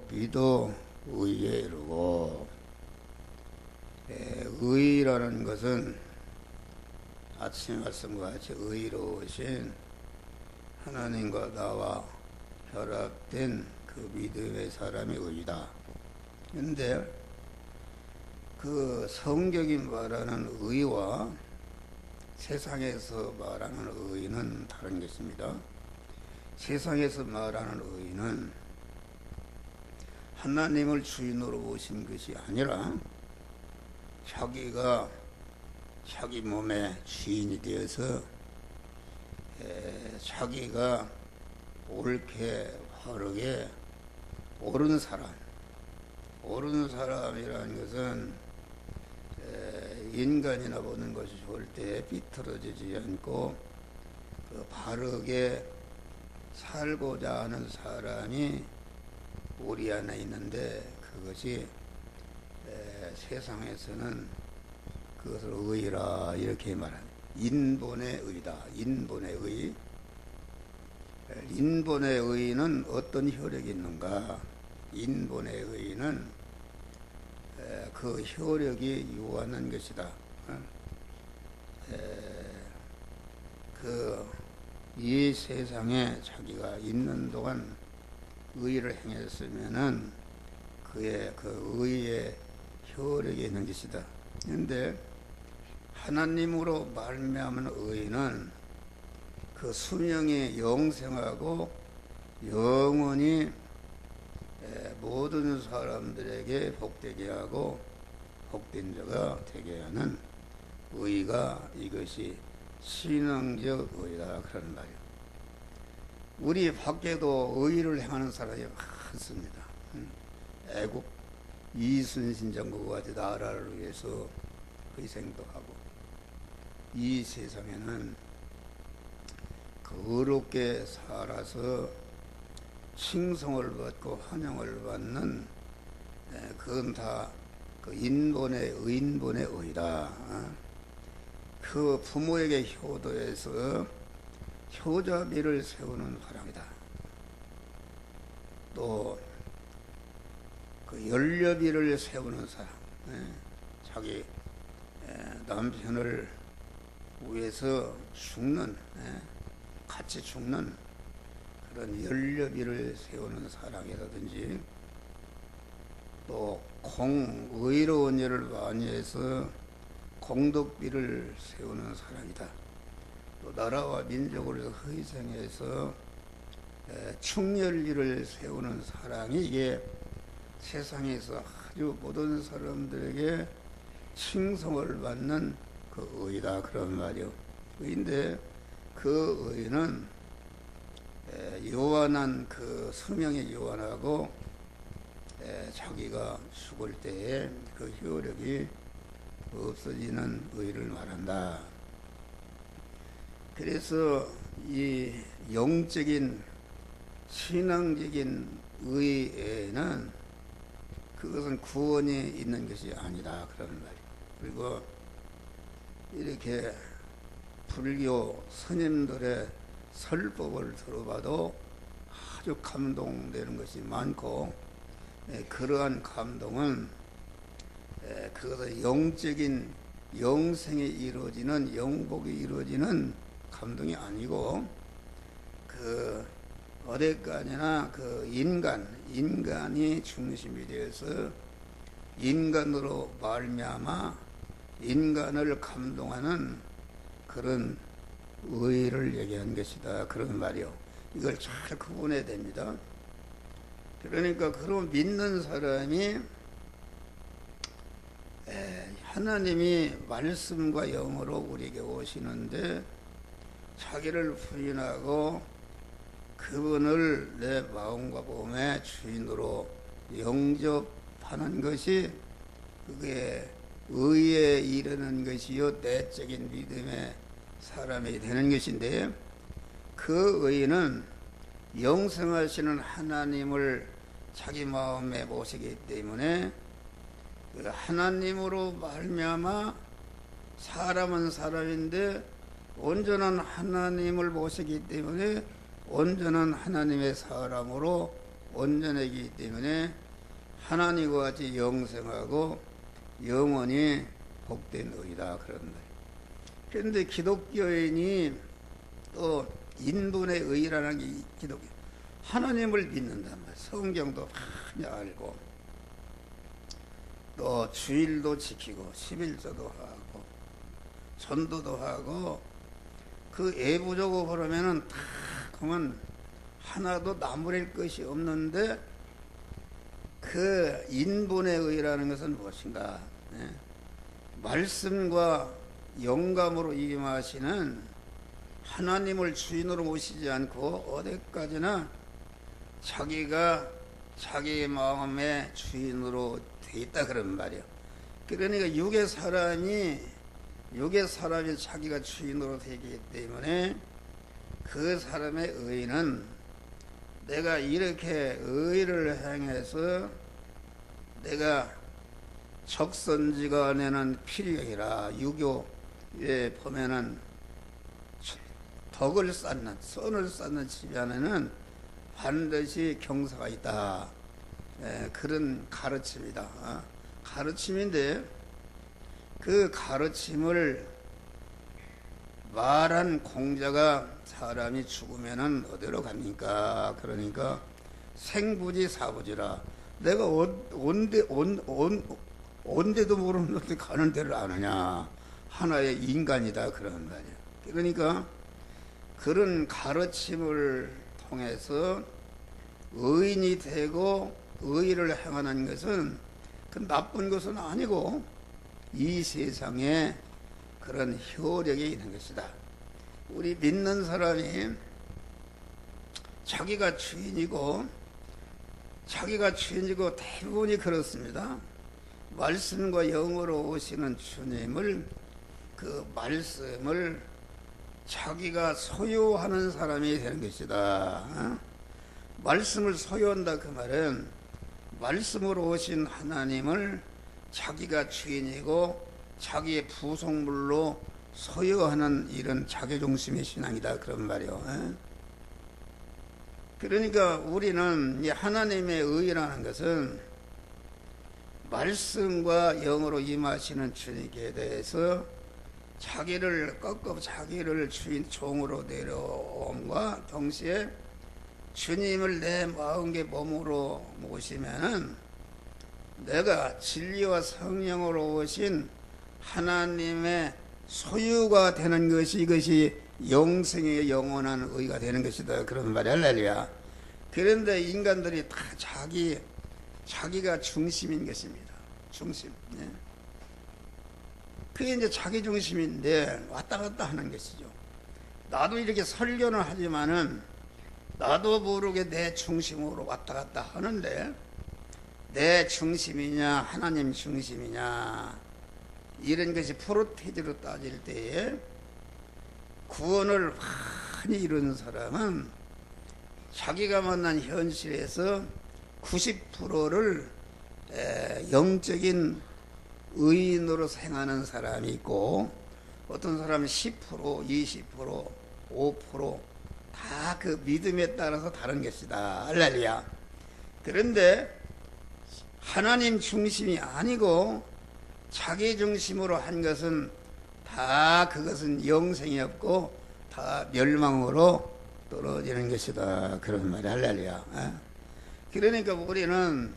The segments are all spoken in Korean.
비도 의에 이르고, 의라는 것은 아침 말씀과 같이 의로우신 하나님과 나와 결합된 그 믿음의 사람이 의다. 그런데 그 성경이 말하는 의와 세상에서 말하는 의는 다른 것입니다. 세상에서 말하는 의는 하나님을 주인으로 모신 것이 아니라 자기가 자기 몸의 주인이 되어서 자기가 옳게 바르게 옳은 사람이라는 것은 인간이나 보는 것이 좋을 때 비틀어지지 않고 그 바르게 살고자 하는 사람이 우리 안에 있는데, 그것이 세상에서는 그것을 의라 이렇게 말합니다. 인본의 의다. 인본의 의. 인본의 의는 어떤 효력이 있는가? 인본의 의는 그 효력이 유한한 것이다. 이 세상에 자기가 있는 동안 의를 행했으면은 그의 그 의의 효력이 있는 것이다. 그런데 하나님으로 말미암은 의는 그 수명이 영생하고 영원히 모든 사람들에게 복되게 하고 복된 자가 되게 하는 의가, 이것이 신앙적 의다 그런 말이에요. 우리 밖에도 의를 행하는 사람이 많습니다. 애국 이순신 장군과 같이 나라를 위해서 희생도 하고, 이 세상에는 그 의롭게 살아서 칭송을 받고 환영을 받는, 그건 다 그 인본의 의다. 그 부모에게 효도해서 효자비를 세우는 사람이다. 또 그 연료비를 세우는 사람, 자기 남편을 위해서 죽는, 같이 죽는 그런 연료비를 세우는 사람이라든지, 또 의로운 일을 많이 해서 공덕비를 세우는 사람이다. 또 나라와 민족을 위해서 희생해서 충렬리를 세우는 사랑이, 이게 세상에서 아주 모든 사람들에게 칭송을 받는 그 의다 그런 말이요. 의인데 그 의는 요한한 그 수명이 요한하고 자기가 죽을 때에 그 효력이 없어지는 의를 말한다. 그래서 이 영적인 신앙적인 의에는 그것은 구원이 있는 것이 아니다 그런 말이에요. 그리고 이렇게 불교 스님들의 설법을 들어봐도 아주 감동되는 것이 많고, 그러한 감동은 그것은 영적인 영생이 이루어지는, 영복이 이루어지는 감동이 아니고, 그 어디까지나 그 인간이 중심이 되어서 인간으로 말미암아 인간을 감동하는 그런 의를 얘기한 것이다 그런 말이요. 이걸 잘 구분해야 됩니다. 그러니까 그런 믿는 사람이 하나님이 말씀과 영으로 우리에게 오시는데 자기를 부인하고 그분을 내 마음과 몸의 주인으로 영접하는 것이, 그게 의에 이르는 것이요 내적인 믿음의 사람이 되는 것인데, 그 의는 영생하시는 하나님을 자기 마음에 모시기 때문에 그 하나님으로 말미암아 사람은 사람인데 온전한 하나님을 모시기 때문에 온전한 하나님의 사람으로 온전하기 때문에 하나님과 같이 영생하고 영원히 복된 의다 그런 말이에요. 그런데 기독교인이 또 인본의 의라는 게 기독교 하나님을 믿는단 말이에요. 성경도 많이 알고 또 주일도 지키고 11조도 하고 전도도 하고 그 애부적으로 그러면은 다 그러면 하나도 나무랄 것이 없는데 그 인본의 의라는 것은 무엇인가? 네. 말씀과 영감으로 임하시는 하나님을 주인으로 모시지 않고 어디까지나 자기가 자기의 마음의 주인으로 돼 있다 그런 말이에요. 그러니까 육의 사람이 자기가 주인으로 되기 때문에 그 사람의 의는 내가 이렇게 의를 행해서 내가 적선지간에는 필요이라 유교에 보면은 덕을 쌓는 선을 쌓는 집안에는 반드시 경사가 있다. 그런 가르침이다. 가르침인데 그 가르침을 말한 공자가 사람이 죽으면은 어디로 갑니까? 그러니까 생부지 사부지라 내가 온데도 모르는데 가는 데를 아느냐 하나의 인간이다 그런 말이야. 그러니까 그런 가르침을 통해서 의인이 되고 의를 행하는 것은 그 나쁜 것은 아니고 이 세상에 그런 효력이 있는 것이다. 우리 믿는 사람이 자기가 주인이고 대부분이 그렇습니다. 말씀과 영으로 오시는 주님을 그 말씀을 자기가 소유하는 사람이 되는 것이다. 말씀을 소유한다 그 말은 말씀으로 오신 하나님을 자기가 주인이고 자기의 부속물로 소유하는 이런 자기중심의 신앙이다 그런 말이요. 그러니까 우리는 이 하나님의 의라는 것은 말씀과 영으로 임하시는 주님께 대해서 자기를 주인 종으로 내려옴과 동시에 주님을 내 마음의 몸으로 모시면은 내가 진리와 성령으로 오신 하나님의 소유가 되는 것이 이것이 영생의 영원한 의가 되는 것이다 그런 말이 할렐루야. 그런데 인간들이 다 자기가 중심인 것입니다. 중심. 네. 그게 이제 자기 중심인데 왔다 갔다 하는 것이죠. 나도 이렇게 설교는 하지만은 나도 모르게 내 중심으로 왔다 갔다 하는데 내 중심이냐 하나님 중심이냐 이런 것이 프로테이지로 따질 때에 구원을 많이 이룬 사람은 자기가 만난 현실에서 90%를 영적인 의인으로 생하는 사람이 있고 어떤 사람은 10%, 20%, 5% 다 그 믿음에 따라서 다른 것이다. 할렐루야. 그런데 하나님 중심이 아니고 자기 중심으로 한 것은 다 그것은 영생이 없고 다 멸망으로 떨어지는 것이다. 그런 말이 할렐루야. 그러니까 우리는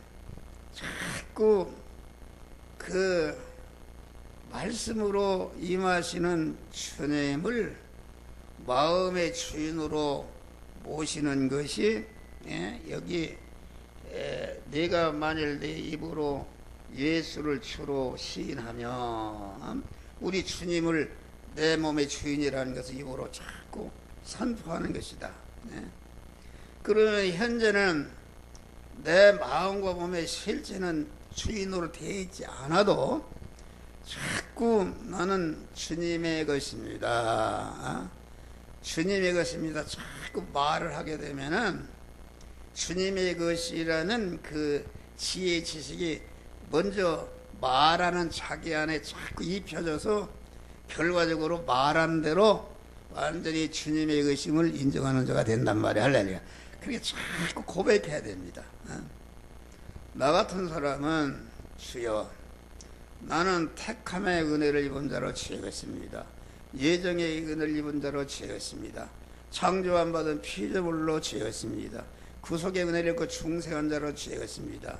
자꾸 그 말씀으로 임하시는 주님을 마음의 주인으로 모시는 것이 여기 내가 만일 내 입으로 예수를 주로 시인하면 우리 주님을 내 몸의 주인이라는 것을 입으로 자꾸 선포하는 것이다. 그러면 현재는 내 마음과 몸의 실제는 주인으로 되어 있지 않아도 자꾸 나는 주님의 것입니다. 주님의 것입니다. 자꾸 말을 하게 되면은 주님의 것이라는 그 지혜 지식이 먼저 말하는 자기 안에 자꾸 입혀져서 결과적으로 말한 대로 완전히 주님의 것임을 인정하는 자가 된단 말이야. 할렐루야. 그렇게 자꾸 고백해야 됩니다. 나 같은 사람은 주여 나는 택함의 은혜를 입은 자로 취하겠습니다. 예정의 은혜를 입은 자로 취하겠습니다. 창조한 받은 피조물로 취하겠습니다. 구속의 은혜를 입고 중생한 자로 취하겠습니다.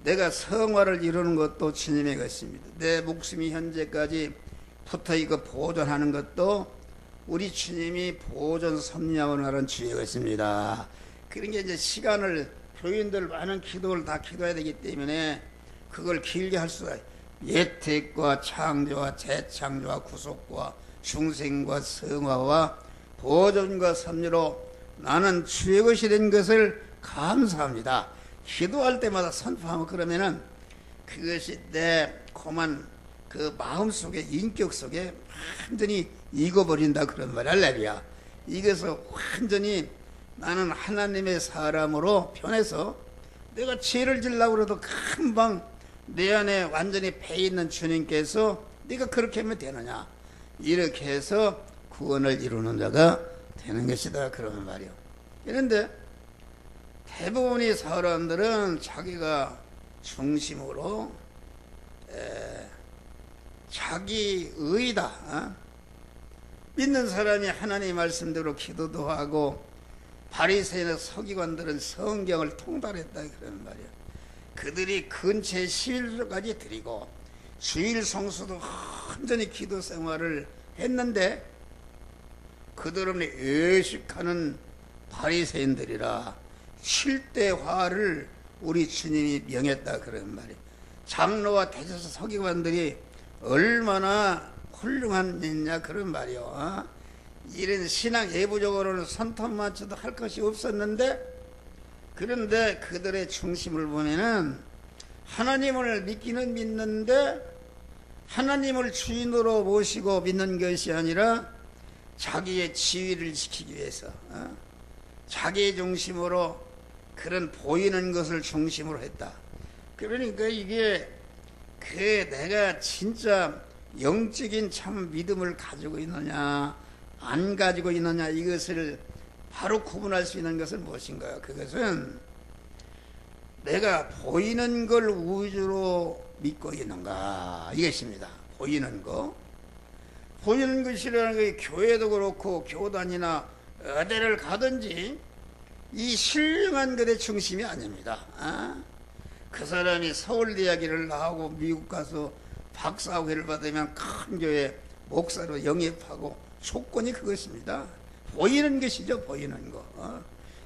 내가 성화를 이루는 것도 주님의 것입니다. 내 목숨이 현재까지 붙어있고 보존하는 것도 우리 주님이 보존 섭리하는 주의 것입니다. 그러니까 이제 시간을 교인들 많은 기도를 다 기도해야 되기 때문에 그걸 길게 할 수가 있어요. 예택과 창조와 재창조와 구속과 중생과 성화와 보존과 섭리로 나는 주의 것이 된 것을 감사합니다. 기도할 때마다 선포하면 그러면은 그것이 내 고만 그 마음 속에 인격 속에 완전히 익어버린다 그런 말 할렐루야. 이것을 완전히 나는 하나님의 사람으로 변해서 내가 죄를 지으려고 해도 금방 내 안에 완전히 배있는 주님께서 네가 그렇게 하면 되느냐 이렇게 해서 구원을 이루는 자가 되는 것이다 그런 말이요. 그런데 대부분의 사람들은 자기가 중심으로 자기 의다 믿는 사람이 하나님 말씀대로 기도도 하고 바리새인의 서기관들은 성경을 통달했다 그런 말이야. 그들이 근처에 11조까지 드리고 주일 성수도 완전히 기도 생활을 했는데 그들은 외식하는 바리새인들이라 7대 화를 우리 주님이 명했다 그런 말이야. 장로와 대제사 서기관들이 얼마나 훌륭한 일이냐 그런 말이요. 이런 신앙 예부적으로는 손톱 맞춰도 할 것이 없었는데 그런데 그들의 중심을 보면은 하나님을 믿기는 믿는데 하나님을 주인으로 모시고 믿는 것이 아니라 자기의 지위를 지키기 위해서 자기의 중심으로 그런 보이는 것을 중심으로 했다. 그러니까 이게 그 내가 진짜 영적인 참 믿음을 가지고 있느냐 안 가지고 있느냐 이것을 바로 구분할 수 있는 것은 무엇인가요? 그것은 내가 보이는 걸 우주로 믿고 있는가 이것입니다. 보이는 거. 보이는 것이라는 게 교회도 그렇고 교단이나 어디를 가든지 이 신령한 것의 중심이 아닙니다. 그 사람이 서울대학을 나오고 미국 가서 박사학위를 받으면 큰 교회 목사로 영입하고 조건이 그것입니다. 보이는 것이죠. 보이는 거.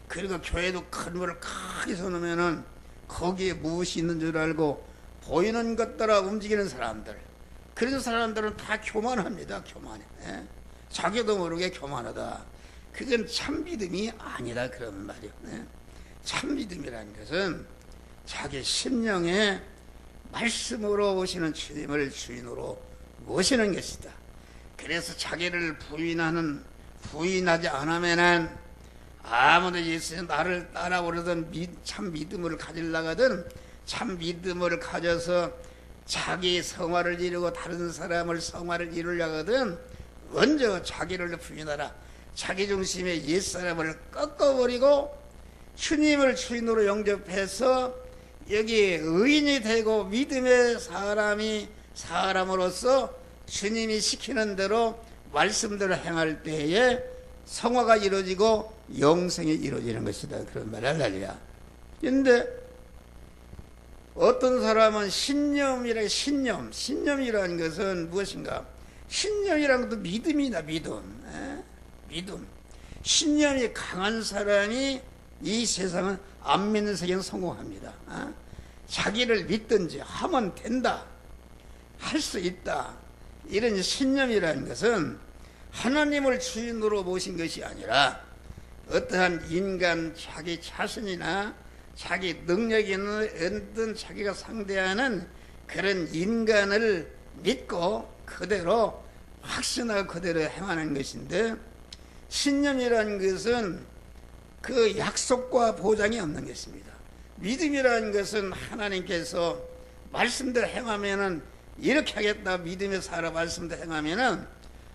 그리고 교회도 큰 물을 크게 서놓으면은 거기에 무엇이 있는 줄 알고 보이는 것 따라 움직이는 사람들. 그런 사람들은 다 교만합니다. 교만해. 자기도 모르게 교만하다. 그건 참 믿음이 아니다 그런 말이요. 참 믿음이라는 것은 자기 심령에 말씀으로 오시는 주님을 주인으로 모시는 것이다. 그래서 자기를 부인하지 않으면은 아무도 예수님 나를 따라오려던 참 믿음을 가지려고 하든 참 믿음을 가져서 자기 성화를 이루고 다른 사람을 성화를 이루려고 하든 먼저 자기를 부인하라. 자기 중심의 옛사람을 꺾어버리고 주님을 주인으로 영접해서 여기 의인이 되고 믿음의 사람으로서 주님이 시키는 대로 말씀대로 행할 때에 성화가 이루어지고 영생이 이루어지는 것이다. 그런 말 할렐루야. 그런데 어떤 사람은 신념이라는 것은 무엇인가? 신념이라는 것도 믿음이다. 믿음. 신념이 강한 사람이 이 세상은 안 믿는 세계는 성공합니다. 자기를 믿든지 하면 된다. 할 수 있다. 이런 신념이라는 것은 하나님을 주인으로 모신 것이 아니라 어떠한 인간 자기 자신이나 자기 능력이 있는 자기가 상대하는 그런 인간을 믿고 그대로 확신하고 그대로 행하는 것인데 신념이라는 것은 그 약속과 보장이 없는 것입니다. 믿음이라는 것은 하나님께서 말씀대로 행하면은 이렇게 하겠다 믿음의 사람 말씀대로 행하면은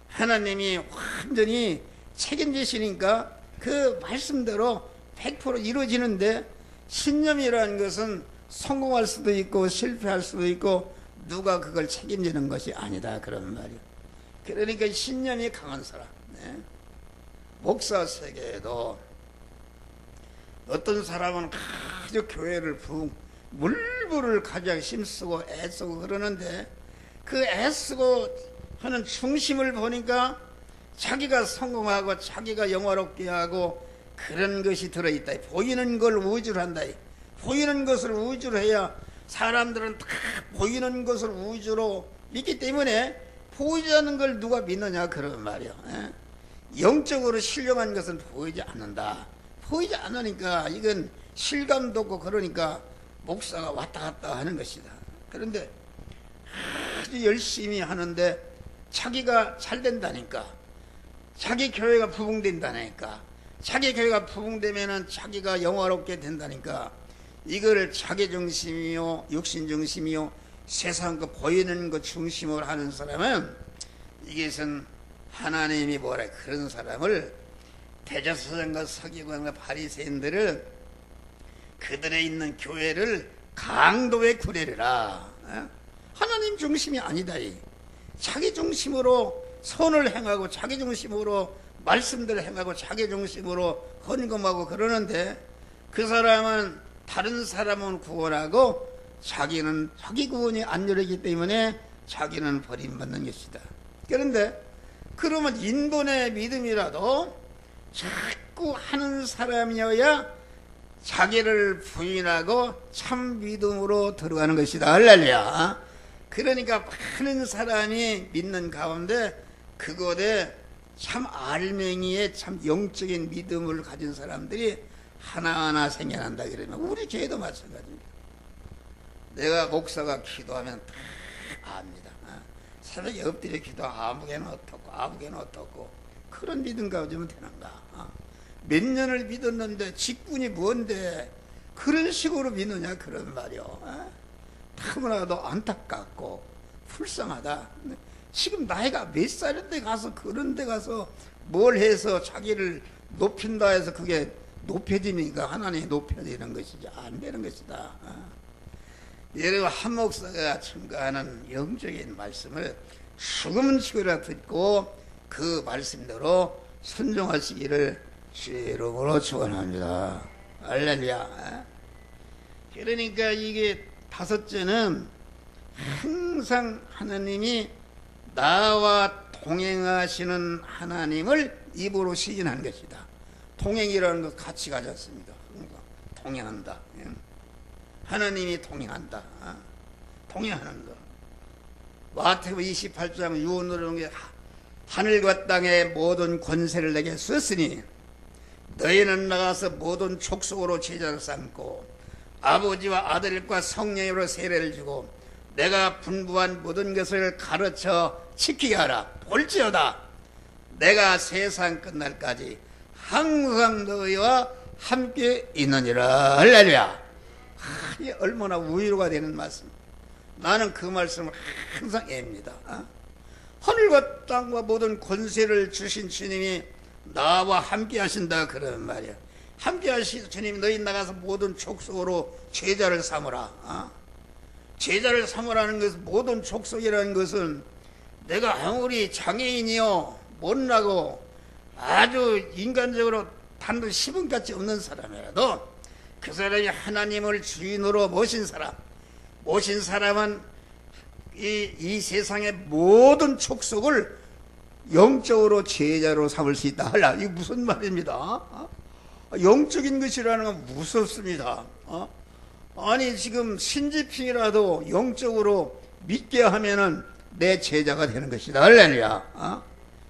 하나님이 완전히 책임지시니까 그 말씀대로 100% 이루어지는데 신념이라는 것은 성공할 수도 있고 실패할 수도 있고 누가 그걸 책임지는 것이 아니다 그런 말이야. 그러니까 신념이 강한 사람. 네. 목사 세계에도 어떤 사람은 아주 교회를 물불을 가장 힘쓰고 애쓰고 그러는데 그 애쓰고 하는 중심을 보니까 자기가 성공하고 자기가 영화롭게 하고 그런 것이 들어있다. 보이는 걸 우주로 한다. 보이는 것을 우주로 해야 사람들은 다 보이는 것을 우주로 믿기 때문에 보이지 않는 걸 누가 믿느냐 그런 말이야. 영적으로 신령한 것은 보이지 않는다. 보이지 않으니까 이건 실감도 없고 그러니까 목사가 왔다 갔다 하는 것이다. 그런데 아주 열심히 하는데 자기가 잘 된다니까, 자기 교회가 부흥된다니까, 자기 교회가 부흥되면은 자기가 영화롭게 된다니까, 이걸 자기 중심이요 육신 중심이요 세상 거 보이는 것 중심으로 하는 사람은 이것은 하나님이 뭐라 그런 사람을 대제사장과 서기관과 바리새인들을 그들에 있는 교회를 강도에 구래라. 하나님 중심이 아니다. 자기 중심으로 선을 행하고 자기 중심으로 말씀들을 행하고 자기 중심으로 헌금하고 그러는데 그 사람은 다른 사람은 구원하고 자기는 자기 구원이 안 이루어지기 때문에 자기는 버림받는 것이다. 그런데 그러면 인본의 믿음이라도 자꾸 하는 사람이어야 자기를 부인하고 참 믿음으로 들어가는 것이다. 할렐루야. 그러니까 많은 사람이 믿는 가운데 그곳에 참 알맹이의 참 영적인 믿음을 가진 사람들이 하나하나 생겨난다 그러면 우리 교회도 마찬가지입니다. 내가 목사가 기도하면 다 압니다. 새벽에 엎드려 기도 아무개는 어떻고 아무개는 어떻고 그런 믿음 가지면 되는가? 몇 년을 믿었는데 직분이 뭔데 그런 식으로 믿느냐 그런 말이요. 너무나도 안타깝고 불쌍하다. 지금 나이가 몇 살인데 가서 그런 데 가서 뭘 해서 자기를 높인다 해서 그게 높여지니까 하나님이 높여지는 것이지 안 되는 것이다. 여러분 한 목사가 증거하는 영적인 말씀을 수금치고라 듣고 그 말씀대로 순종하시기를 주의 이름으로 축원합니다. 할렐루야. 그러니까 이게 다섯째는 항상 하나님이 나와 동행하시는 하나님을 입으로 시인하는 것이다. 동행이라는 것 같이 가지 않습니다. 동행한다. 하나님이 동행한다. 동행하는 것. 마태복음 28장 유언으로 온 게 하늘과 땅의 모든 권세를 내게 썼으니 너희는 나가서 모든 족속으로 제자를 삼고 아버지와 아들과 성령으로 세례를 주고 내가 분부한 모든 것을 가르쳐 지키게 하라. 볼지어다 내가 세상 끝날까지 항상 너희와 함께 있느니라. 할렐루야. 이게 얼마나 위로가 되는 말씀. 나는 그 말씀을 항상 앱니다. 하늘과 땅과 모든 권세를 주신 주님이 나와 함께 하신다 그런 말이야. 함께 하신 주님 너희 나가서 모든 족속으로 제자를 삼으라. 제자를 삼으라는 것은 모든 족속이라는 것은 내가 아무리 장애인이요 못나고 아주 인간적으로 단도 10원같이 없는 사람이라도 그 사람이 하나님을 주인으로 모신 사람은 이 세상의 모든 족속을 영적으로 제자로 삼을 수 있다. 이게 무슨 말입니다. 영적인 것이라는 건 무섭습니다. 아니 지금 신지핑이라도 영적으로 믿게 하면은 내 제자가 되는 것이다. 할렐루야.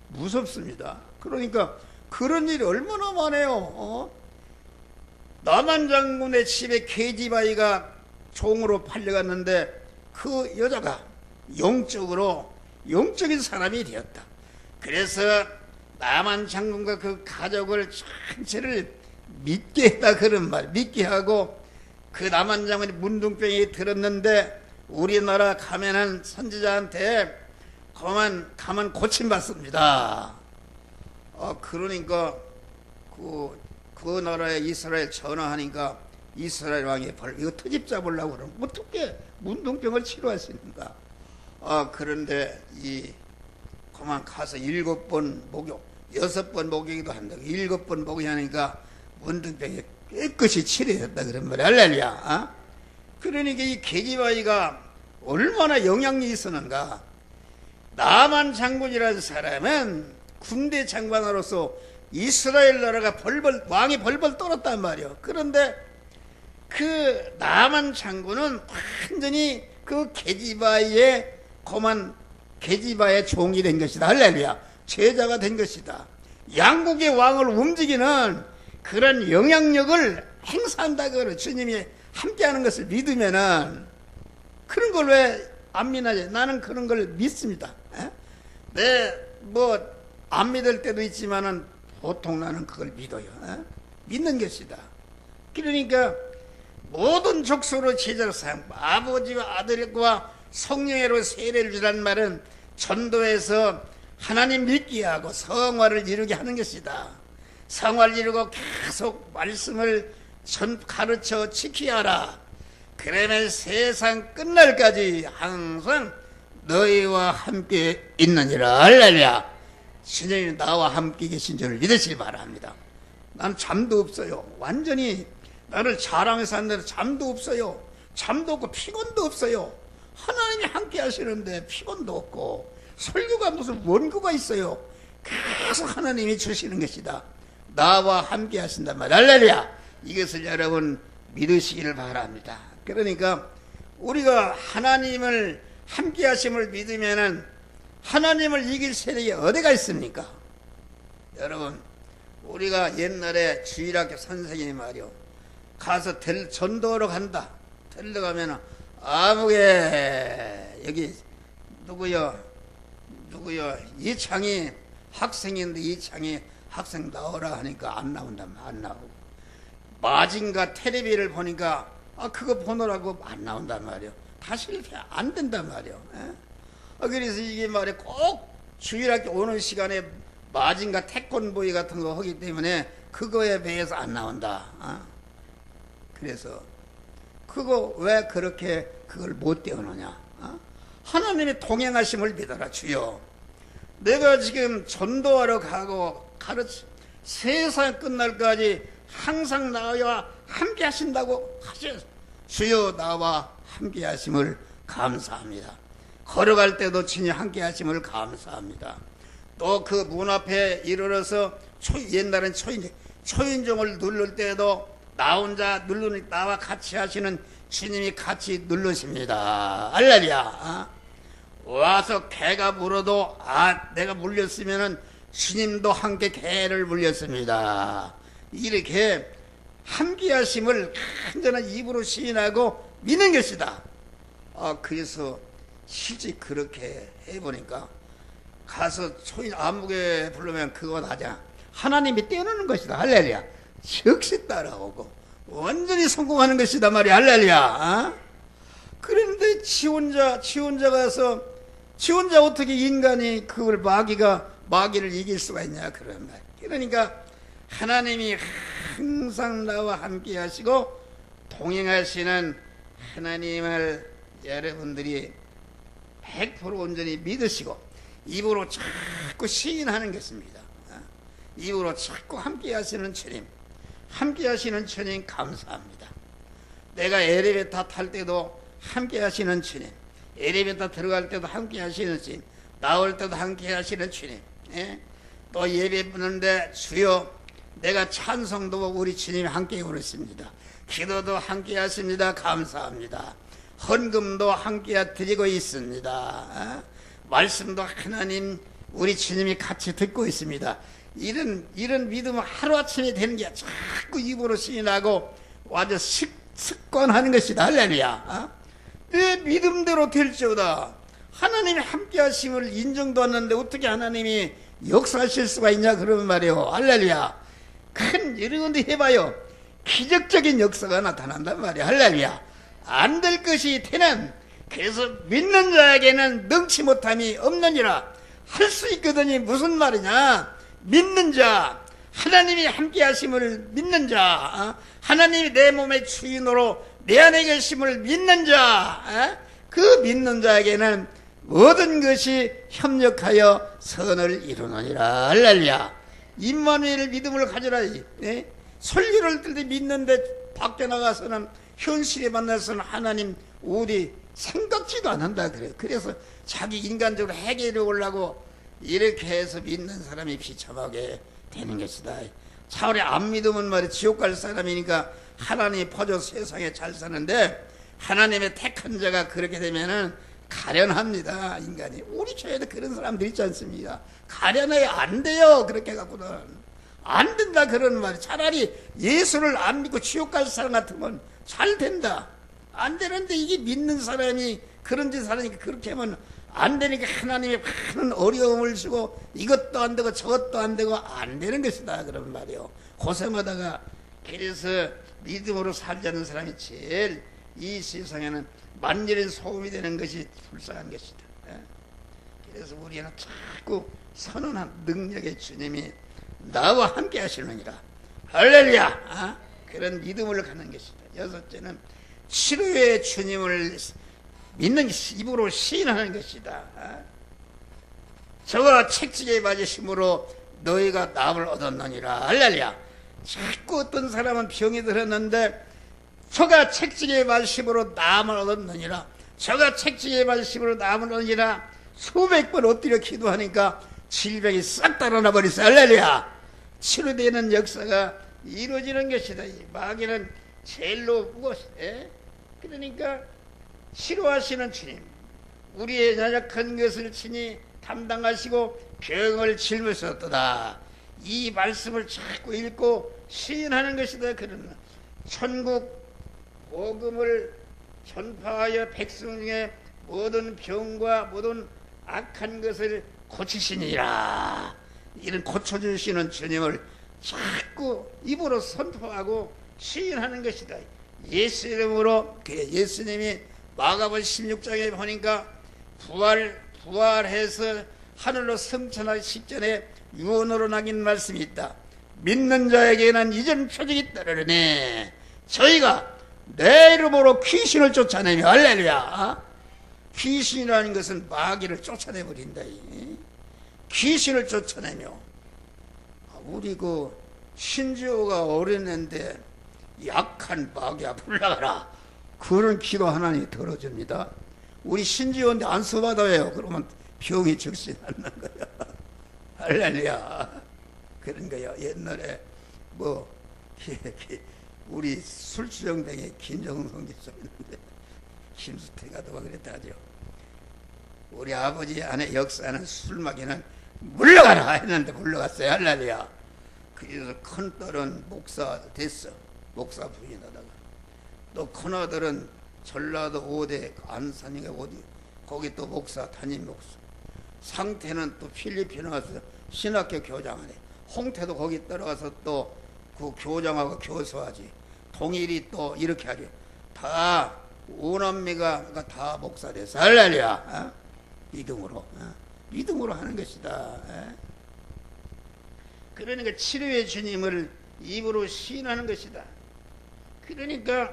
무섭습니다. 그러니까 그런 일이 얼마나 많아요. 남한 장군의 집에 계집아이가 종으로 팔려갔는데 그 여자가 영적인 사람이 되었다. 그래서 남한 장군과 그 가족을 전체를 믿게 했다 그런 말. 믿게 하고 그 남한 장군이 문둥병이 들었는데 우리나라 가면은 선지자한테 가면 고침받습니다. 그러니까 그 그 나라에 이스라엘 전화하니까 이스라엘 왕이 이거 트집 잡으려고 그러면 어떻게 문둥병을 치료할 수 있는가? 그런데 그만 가서 7번 목욕, 6번 목욕도 한다고 7번 목욕하니까 문둥병이 깨끗이 치료했다 그런 말이야. 할렐루야. 그러니까 이 계집아이가 얼마나 영향력이 있었는가. 나만 장군이라는 사람은 군대 장관으로서 이스라엘 나라가 왕이 벌벌 떨었단 말이야. 그런데 그 나만 장군은 완전히 그 계집아이의 종이 된 것이다. 할렐루야. 제자가 된 것이다. 양국의 왕을 움직이는 그런 영향력을 행사한다. 그래. 주님이 함께하는 것을 믿으면은 그런 걸 왜 안 믿나요? 나는 그런 걸 믿습니다. 안 믿을 때도 있지만은 보통 나는 그걸 믿어요. 믿는 것이다. 그러니까 모든 족속으로 제자로 삼고 아버지와 아들과 성령으로 세례를 주라는 말은 전도해서 하나님 믿게 하고 성화를 이루게 하는 것이다. 성화를 이루고 계속 말씀을 가르쳐 지키게 하라. 그러면 세상 끝날까지 항상 너희와 함께 있느니라. 할렐루야. 주님이 나와 함께 계신 줄을 믿으시기 바랍니다. 나는 잠도 없어요. 완전히 나를 자랑해서 하는데 잠도 없어요. 잠도 없고 피곤도 없어요. 하나님이 함께 하시는데 피곤도 없고 설교가 무슨 원고가 있어요. 계속 하나님이 주시는 것이다. 나와 함께 하신단 말이야. 할렐루야. 이것을 여러분 믿으시기를 바랍니다. 그러니까 우리가 하나님을 함께 하심을 믿으면은 하나님을 이길 세력이 어디가 있습니까? 여러분, 우리가 옛날에 주일학교 선생님이 말이요, 가서 전도하러 간다. 들러가면은 아무게 여기 누구요 이창이 학생인데 이창이 학생 나오라 하니까 안 나온다. 안 나오고 마징가 텔레비를 보니까 그거 보느라고 안 나온단 말이요. 다시 이렇게 안 된단 말이요. 그래서 이게 말이야 꼭 주일학교 오는 시간에 마징가 태권보이 같은 거 하기 때문에 그거에 비해서 안 나온다. 그래서 그거 왜 그렇게 그걸 못 떼어놓냐? 하나님의 동행하심을 믿어라. 주여, 내가 지금 전도하러 가고 세상 끝날까지 항상 나와 함께 하신다고 하셔. 주여, 나와 함께 하심을 감사합니다. 걸어갈 때도 주님 함께 하심을 감사합니다. 또 그 문 앞에 이르러서 옛날엔 초인종을 누를 때도 나 혼자 누르니 나와 같이 하시는 주님이 같이 누르십니다. 할렐루야. 와서 개가 물어도 내가 물렸으면은 주님도 함께 개를 물렸습니다. 이렇게 함께 하심을 완전한 입으로 시인하고 믿는 것이다. 그래서 실제 그렇게 해보니까 가서 초인 아무개 부르면 그거 하자. 하나님이 떼어놓는 것이다. 할렐루야. 즉시 따라오고 완전히 성공하는 것이다 말이야. 할렐루야. 그런데 지 혼자 가서 지 혼자 어떻게 인간이 그걸 마귀를 이길 수가 있냐 그런 말. 그러니까 하나님이 항상 나와 함께 하시고 동행하시는 하나님을 여러분들이 100% 온전히 믿으시고 입으로 자꾸 시인하는 것입니다. 입으로 자꾸 함께 하시는 주님, 함께 하시는 주님 감사합니다. 내가 엘리베이터 탈 때도 함께 하시는 주님, 엘리베이터 들어갈 때도 함께 하시는 주님, 나올 때도 함께 하시는 주님, 또 예배 부르는데 주여, 내가 찬송도 우리 주님이 함께 부르십니다. 기도도 함께 하십니다. 감사합니다. 헌금도 함께 드리고 있습니다. 말씀도 하나님 우리 주님이 같이 듣고 있습니다. 이런 믿음은 하루아침에 되는 게 자꾸 입으로 시인하고 완전 습관하는 것이다. 할렐루야. 내 믿음대로 될지어다. 하나님이 함께 하심을 인정도 않는데 어떻게 하나님이 역사하실 수가 있냐 그러면 말이에요. 할렐루야. 큰 여러분들 해봐요. 기적적인 역사가 나타난단 말이야. 할렐루야. 안 될 것이 되는, 그래서 믿는 자에게는 능치 못함이 없느니라 할 수 있거든요. 무슨 말이냐? 믿는 자, 하나님이 함께 하심을 믿는 자, 하나님이 내 몸의 주인으로 내 안에 계심을 믿는 자, 그 믿는 자에게는 모든 것이 협력하여 선을 이루느니라. 할렐루야. 임마누엘 믿음을 가져라. 설교를 들 때 믿는데 밖에 나가서는 현실에 만나서는 하나님 우리 생각지도 않는다 그래요. 그래서 자기 인간적으로 해결하려고 이렇게 해서 믿는 사람이 비참하게 되는 것이다. 차라리 안 믿으면 말이야 지옥 갈 사람이니까 하나님이 퍼져 세상에 잘 사는데, 하나님의 택한 자가 그렇게 되면은 가련합니다. 인간이. 우리 교회도 그런 사람들 있지 않습니까? 가련해. 안 돼요. 그렇게 해갖고는 안 된다 그러는 말이. 차라리 예수를 안 믿고 지옥 갈 사람 같으면 잘 된다. 안 되는데 이게 믿는 사람이 그런 짓 하니까 그렇게 하면 안 되니까 하나님이 많은 어려움을 주고 이것도 안 되고 저것도 안 되고 안 되는 것이다 그런 말이요. 고생하다가. 그래서 믿음으로 살지 않는 사람이 제일 이 세상에는 만일의 소음이 되는 것이 불쌍한 것이다. 그래서 우리는 자꾸 선언한 능력의 주님이 나와 함께 하시느니라. 할렐루야. 그런 믿음을 갖는 것이다. 여섯째는 치료의 주님을 믿는 것이 입으로 시인하는 것이다. 저가 책찍에 맞으심으로 너희가 나음을 얻었느니라. 할렐루야. 자꾸 어떤 사람은 병이 들었는데 저가 책찍에 맞으심으로 나음을 얻었느니라. 저가 책찍에 맞으심으로 나음을 얻느니라. 수백 번 엎드려 기도하니까 질병이 싹 달아나 버렸어. 할렐루야. 치료되는 역사가 이루어지는 것이다. 마귀는 제일로 무엇이에? 그러니까 치료하시는 주님, 우리의 연약한 것을 친히 담당하시고 병을 짊으셨도다. 이 말씀을 자꾸 읽고 시인하는 것이다. 그런 천국 복음을 전파하여 백성 중에 모든 병과 모든 악한 것을 고치시니라. 이런 고쳐주시는 주님을 자꾸 입으로 선포하고 시인하는 것이다. 예수 이름으로. 예수님이 마가복음 16장에 보니까 부활해서 하늘로 승천하기 직전에 유언으로 남긴 말씀이 있다. 믿는 자에게는 이전 표적이 따르네. 저희가 내 이름으로 귀신을 쫓아내며. 할렐루야. 귀신이라는 것은 마귀를 쫓아내버린다. 귀신을 쫓아내며. 우리 그 신지호가 어렸는데 약한 마귀야 불러가라. 그런 기도 하나님이 들어줍니다. 우리 신지호인데 안수받아요. 그러면 병이 즉시 낫는 거야. 할렐루야. 그런 거야. 옛날에 우리 술주정뱅이 김정성 집사였는데 김수태가 또 그랬다죠. 우리 아버지 안에 역사는 술 마귀는 물러가라 했는데 물러갔어요. 할렐루야. 그래서 큰 딸은 목사 됐어. 목사 부인하다가. 또 큰 아들은 전라도 5대 안산인가 어디 거기 또 목사 담임 목사. 상태는 또 필리핀에 와서 신학교 교장하네. 홍태도 거기 들어가서 또 그 교장하고 교수하지. 동일이 또 이렇게 하지. 다 오남매가 다 목사 돼서. 할렐루야. 믿음으로. 믿음으로 하는 것이다. 그러니까 치료의 주님을 입으로 시인하는 것이다. 그러니까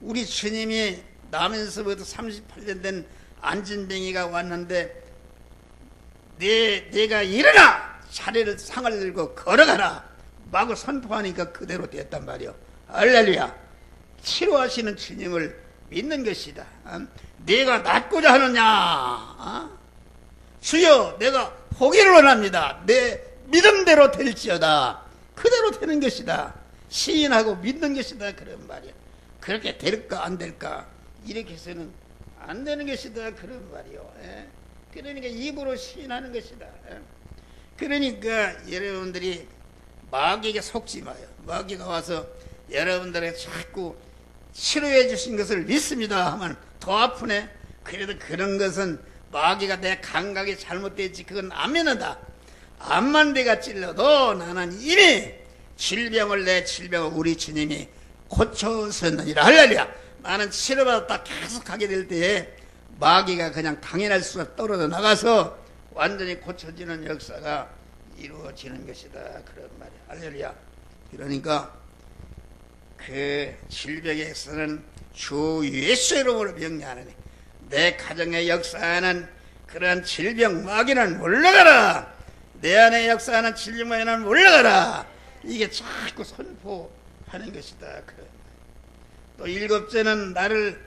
우리 주님이 나면서부터 38년 된 안진뱅이가 왔는데 내가 일어나! 자리를 상을 들고 걸어가라! 마구 선포하니까 그대로 됐단 말이요. 할렐루야. 치료하시는 주님을 믿는 것이다. 내가 낫고자 하느냐? 주여 내가 포기를 원합니다. 내 믿음대로 될지어다. 그대로 되는 것이다. 시인하고 믿는 것이다. 그런 말이야. 그렇게 될까 안 될까 이렇게 해서는 안 되는 것이다. 그런 말이요. 그러니까 입으로 시인하는 것이다. 그러니까 여러분들이 마귀에게 속지 마요. 마귀가 와서 여러분들에게 자꾸 치료해 주신 것을 믿습니다 하면 더 아프네. 그래도 그런 것은 마귀가 내 감각이 잘못됐지 그건 안 믿는다. 암만 내가 찔러도 나는 이미 내 질병을 우리 주님이 고쳐셨느니라. 할렐루야. 나는 치료받았다 계속 하게 될 때에 마귀가 그냥 당연할 수가 떨어져 나가서 완전히 고쳐지는 역사가 이루어지는 것이다. 그런 말이야. 할렐루야. 그러니까 그 질병에서는 주 예수 이름으로 명령하느니 내 가정의 역사하는 그러한 질병 마귀는 물러가라. 내 안에 역사하는 질병 마귀는 물러가라. 이게 자꾸 선포하는 것이다. 또 일곱째는 나를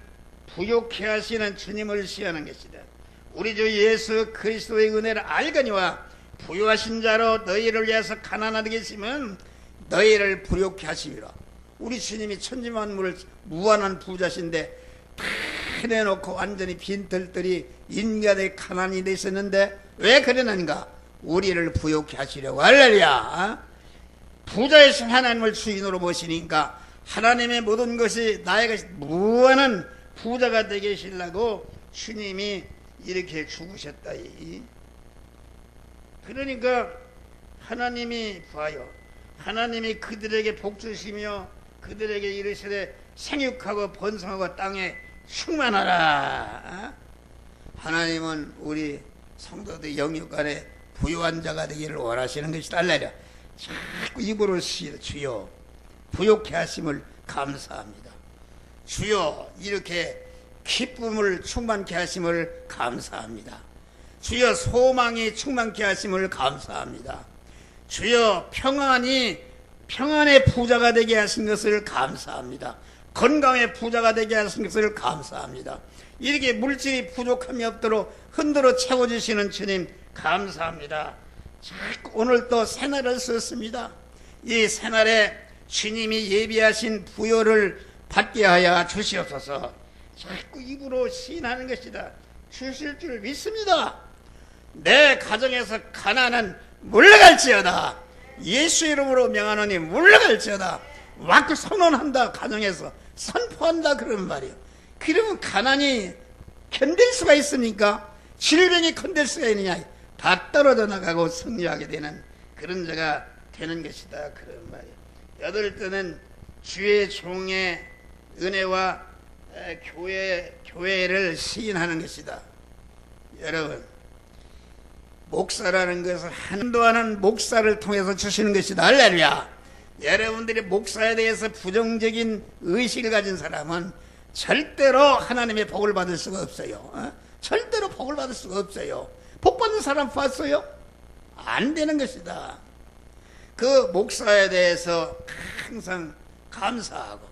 부욕해 하시는 주님을 시하는 것이다. 우리 주 예수 그리스도의 은혜를 알거니와 부유하신 자로 너희를 위해서 가난하게 계시면 너희를 부욕해 하시리라. 우리 주님이 천지만물을 무한한 부자신데 다 내놓고 완전히 빈털들이 인간의 가난이 되셨는데 왜 그러는가? 우리를 부욕해 하시려고. 할렐루야. 부자이신 하나님을 주인으로 모시니까 하나님의 모든 것이 나의 것이 무한한 부자가 되게 하시려고 주님이 이렇게 죽으셨다. 그러니까 하나님이 봐요. 하나님이 그들에게 복 주시며 그들에게 이르시되 생육하고 번성하고 땅에 충만하라. 하나님은 우리 성도들 영육간에 부유한 자가 되기를 원하시는 것이다. 할렐루야. 자꾸 입으로 주여 부욕해 하심을 감사합니다. 주여 이렇게 기쁨을 충만케 하심을 감사합니다. 주여 소망이 충만케 하심을 감사합니다. 주여 평안의 부자가 되게 하신 것을 감사합니다. 건강의 부자가 되게 하신 것을 감사합니다. 이렇게 물질이 부족함이 없도록 흔들어 채워주시는 주님 감사합니다. 자꾸 오늘 또 새날을 썼습니다. 이 새날에 주님이 예비하신 부요를 받게 하여 주시옵소서. 자꾸 입으로 시인하는 것이다. 주실 줄 믿습니다. 내 가정에서 가난은 물러갈지어다. 예수 이름으로 명하노니 물러갈지어다. 막 선언한다. 가정에서 선포한다. 그런 말이에요. 그러면 가난이 견딜 수가 있습니까? 질병이 견딜 수가 있느냐? 다 떨어져 나가고 승리하게 되는 그런 자가 되는 것이다. 그런 말이에요. 여덟째는 주의 종의 은혜와 교회를 시인하는 것이다. 여러분, 목사라는 것은 한도하는 목사를 통해서 주시는 것이다. 할렐루야. 여러분들이 목사에 대해서 부정적인 의식을 가진 사람은 절대로 하나님의 복을 받을 수가 없어요. 절대로 복을 받을 수가 없어요. 복 받는 사람 봤어요? 안 되는 것이다. 그 목사에 대해서 항상 감사하고,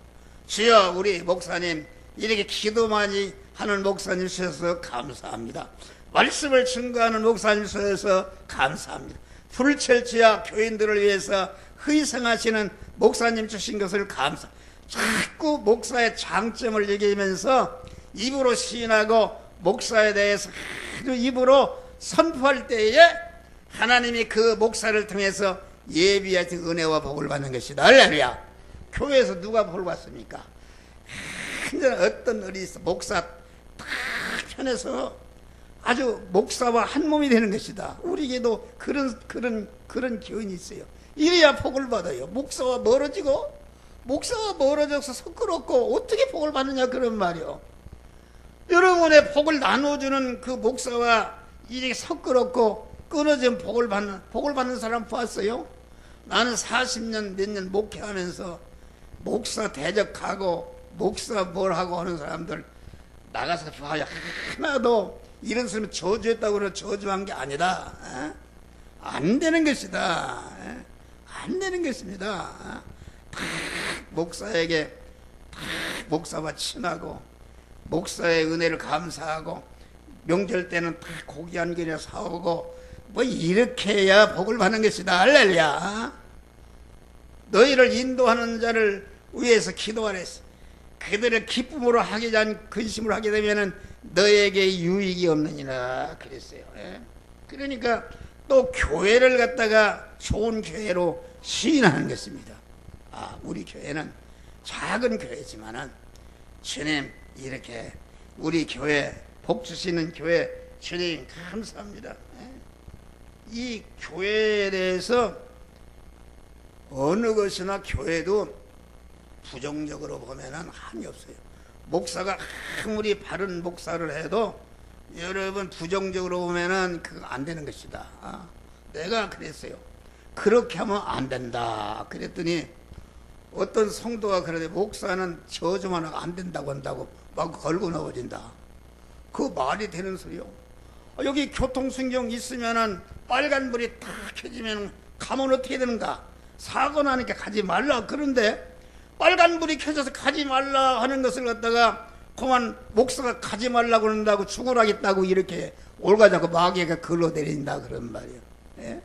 주여 우리 목사님 이렇게 기도 많이 하는 목사님 주셔서 감사합니다. 말씀을 증거하는 목사님 주셔서 감사합니다. 불철주야 교인들을 위해서 희생하시는 목사님 주신 것을 감사. 자꾸 목사의 장점을 얘기하면서 입으로 시인하고 목사에 대해서 아주 입으로 선포할 때에 하나님이 그 목사를 통해서 예비하신 은혜와 복을 받는 것이다. 할렐루야. 교회에서 누가 복을 받습니까? 한전 어떤 일이 있어 목사 딱 편해서 아주 목사와 한 몸이 되는 것이다. 우리에게도 그런 기운이 있어요. 이래야 복을 받아요. 목사와 멀어져서 섞어놓고 어떻게 복을 받느냐 그런 말이요. 여러분의 복을 나눠주는 그 목사와 이렇게 섞어놓고 끊어진 복을 받는 사람 봤어요? 나는 40년 몇 년 목회하면서 목사 대적하고 목사 뭘 하고 하는 사람들 나가서 봐야 하나도 이런 사람이 저주했다고 해서 저주한 게 아니다. 안 되는 것이다. 안 되는 것입니다. 목사에게 목사와 친하고 목사의 은혜를 감사하고 명절 때는 다 고기 한 그릇 사오고 뭐 이렇게 해야 복을 받는 것이다. 할렐루야. 너희를 인도하는 자를 위해서 기도하랬어. 그들을 기쁨으로 하기 전 근심으로 하게 되면은 너에게 유익이 없느니라 그랬어요. 그러니까 또 교회를 갖다가 좋은 교회로 시인하는 것입니다. 우리 교회는 작은 교회지만은 주님 이렇게 우리 교회 복 주시는 교회 주님 감사합니다. 이 교회에 대해서 어느 것이나 교회도 부정적으로 보면은 한이 없어요. 목사가 아무리 바른 목사를 해도 여러분 부정적으로 보면은 그거 안 되는 것이다. 내가 그랬어요. 그렇게 하면 안 된다. 그랬더니 어떤 성도가 그러는데 목사는 저주만 하면 안 된다고 한다고 막 걸고 넘어진다. 그 말이 되는 소리요. 여기 교통순경 있으면은 빨간불이 딱 켜지면 가면 어떻게 되는가? 사고 나니까 가지 말라. 그런데 빨간불이 켜져서 가지 말라 하는 것을 갖다가 그만 목사가 가지 말라고 그런다고 죽으라겠다고 이렇게 올가자고 마귀가 걸러내린다 그런 말이에요. 예?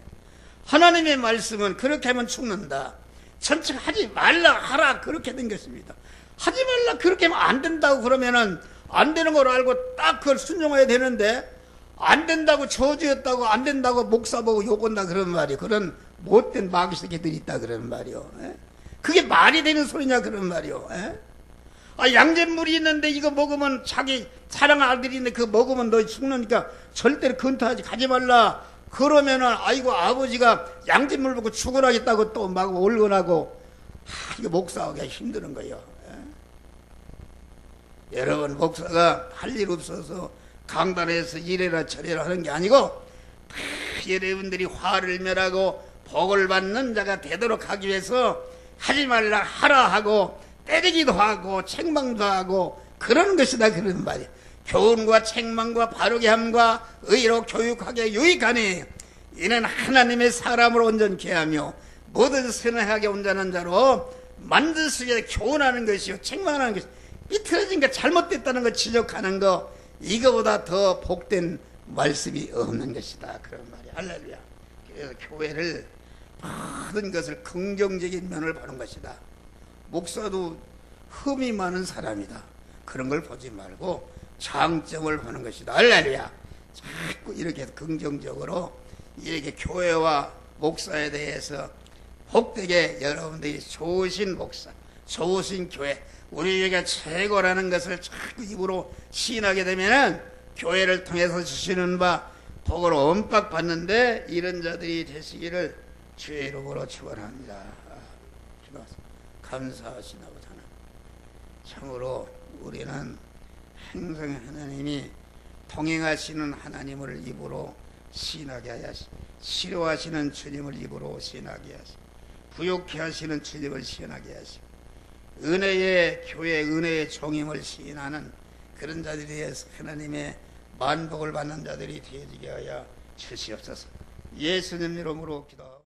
하나님의 말씀은 그렇게 하면 죽는다. 전체 하지 말라 하라 그렇게 된 것입니다. 하지 말라 그렇게 하면 안 된다고 그러면은 안 되는 걸 알고 딱 그걸 순종해야 되는데 안 된다고 저주였다고 안 된다고 목사 보고 욕한다 그런 말이에요. 그런 못된 마귀 새끼들이 있다 그런 말이요. 예? 그게 말이 되는 소리냐 그런 말이요. 예? 양잿물이 있는데 이거 먹으면 자기 사랑 아들인데 그거 먹으면 너 죽는니까 절대로 근터하지 가지 말라. 그러면은 아이고 아버지가 양잿물 먹고 죽으라겠다고 또 막 올건하고 이거 목사하기가 힘드는 거예요. 예? 여러분 목사가 할 일 없어서 강단에서 이래라 저래라 하는 게 아니고 여러분들이 화를 멸하고 복을 받는 자가 되도록 하기 위해서 하지 말라 하라 하고 때리기도 하고 책망도 하고 그러는 것이다 그런 말이에요. 교훈과 책망과 바르게 함과 의로 교육하게 유익하니 이는 하나님의 사람을 온전케 하며 모든 선하게 온전한 자로 만드시게 교훈하는 것이요 책망하는 것이 삐뚤어진 거 잘못됐다는 거 지적하는 거 이거보다 더 복된 말씀이 없는 것이다 그런 말이에요. 할렐루야. 그래서 교회를 모든 것을 긍정적인 면을 보는 것이다. 목사도 흠이 많은 사람이다. 그런 걸 보지 말고 장점을 보는 것이다. 할렐루야. 자꾸 이렇게 긍정적으로 이렇게 교회와 목사에 대해서 복되게 여러분들이 좋으신 목사, 좋으신 교회, 우리에게 최고라는 것을 자꾸 입으로 시인하게 되면은 교회를 통해서 주시는 바 복을 엄박 받는데 이런 자들이 되시기를 주의 이름으로 축원합니다. 감사하시나 보다. 참으로 우리는 행성 하나님이 동행하시는 하나님을 입으로 시인하게 하시고 싫어하시는 주님을 입으로 시인하게 하시고 부욕해 하시는 주님을 시인하게 하시고 은혜의 교회 은혜의 종임을 시인하는 그런 자들에 대해서 하나님의 만복을 받는 자들이 되어지게 하여 주시옵소서. 예수님 이름으로 기도합니다.